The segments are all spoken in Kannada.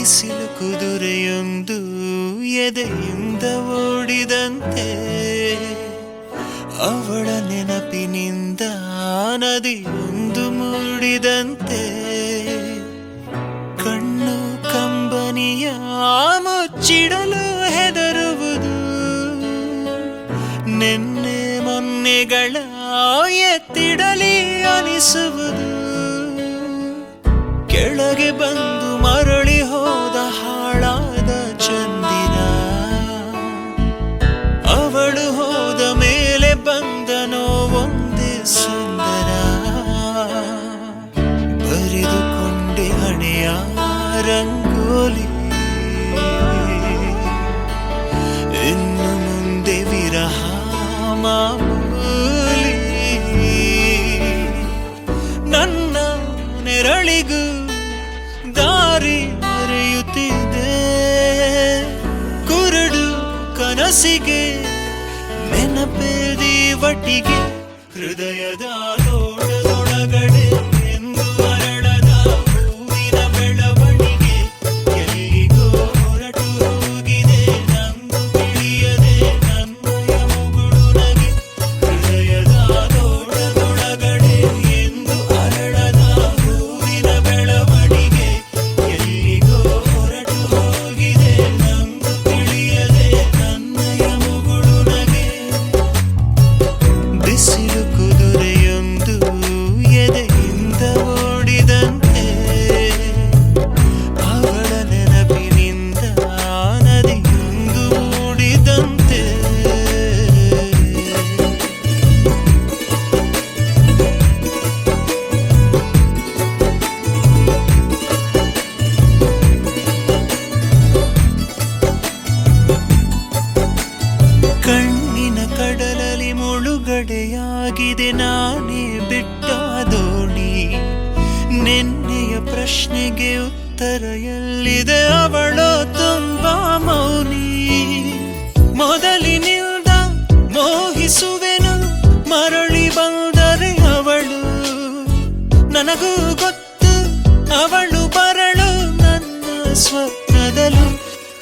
ಬಿಸಿಲು ಕುದುರೆಯೊಂದು ಎದೆಯಿಂದ ಓಡಿದಂತೆ ಅವಳ ನೆನಪಿನಿಂದ ನದಿಯೊಂದು ಮೂಡಿದಂತೆ ಕಣ್ಣು ಕಂಬನಿಯ ಮುಚ್ಚಿಡಲು ಹೆದರುವುದು ನೆನ್ನೆ ಮೊನ್ನೆಗಳ ಎತ್ತಿಡಲಿ ಅನಿಸುವುದು ಕೆಳಗೆ ಬಂದು ಮರಳಿ ಹೋದ ಹಾಳಾದ ಚಂದಿರ ಅವಳು ಹೋದ ಮೇಲೆ ಬಂದನೋ ಒಂದೇ ಸುಂದರ ಬರೆದುಕೊಂಡೆ ಹಣೆಯ ರಂಗೋಲಿ ಇನ್ನು ಮುಂದೆ ವಿರಹ ಮಾಮೂಲಿ ನನ್ನ ನೆರಳಿಗೂ ದಾರಿ ಮರೆಯುತ್ತಿದೆ ಕುರುಡು ಕನಸಿಗೆ ನೆನಪೇದಿ ಒಟ್ಟಿಗೆ ಹೃದಯದ ತೋಟದೊಳಗಡೆ ಎಂದು ಅರಳದ ಹೂವಿನ ಬೆಳವಣಿಗೆ ಎಲ್ಲಿಗೋ ಹೊರಟು ಹೋಗಿದೆ ನಂದು ತಿಳಿಯದೆ ನನ್ನಯ ಮುಗುಳು ನಗೆ ಹೃದಯದ ತೋಟದೊಳಗಡೆ ಎಂದು ಅರಳದ ಹೂವಿನ ಬೆಳವಣಿಗೆ ಎಲ್ಲಿಗೋ ಹೊರಟು ಹೋಗಿದೆ ನಂದು ತಿಳಿಯದೆ ನನ್ನಯ ಮುಗುಳು ನಗೆ ಬಿಸಿಲು ಕುದುರೆಯೊಂದು ಎದೆಯಿಂದ ಓಡಿದಂತೆ ಅವಳ ನೆನಪಿನಿಂದ ನದಿಯೊಂದು ಮೂಡಿದಂತೆ ಕಣ್ಣಿನ ಕಡಲಲ್ಲಿ ಮುಳುಗಡೆಯಾಗಿದೆ ನಾನೇ ಬಿಟ್ಟ ದೋಣಿ ನಿನ್ನೆಯ ಪ್ರಶ್ನೆಗೆ ಉತ್ತರ ಎಲ್ಲಿದೆ ಅವಳು ತುಂಬಾ ಮೌನಿ ಮೊದಲಿನಿಂದ ಮೋಹಿಸುವೆನು ಮರಳಿ ಬಂದರೆ ಅವಳು ನನಗೂ ಗೊತ್ತು ಅವಳು ಬರಳು ನನ್ನ ಸ್ವಪ್ನದಲು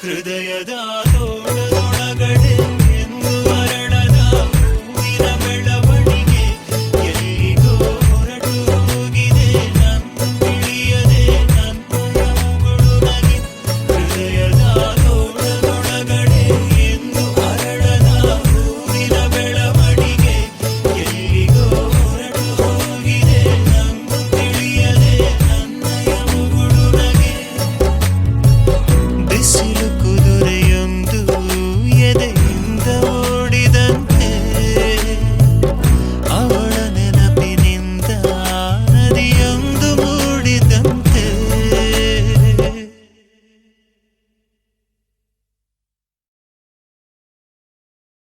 ಹೃದಯದ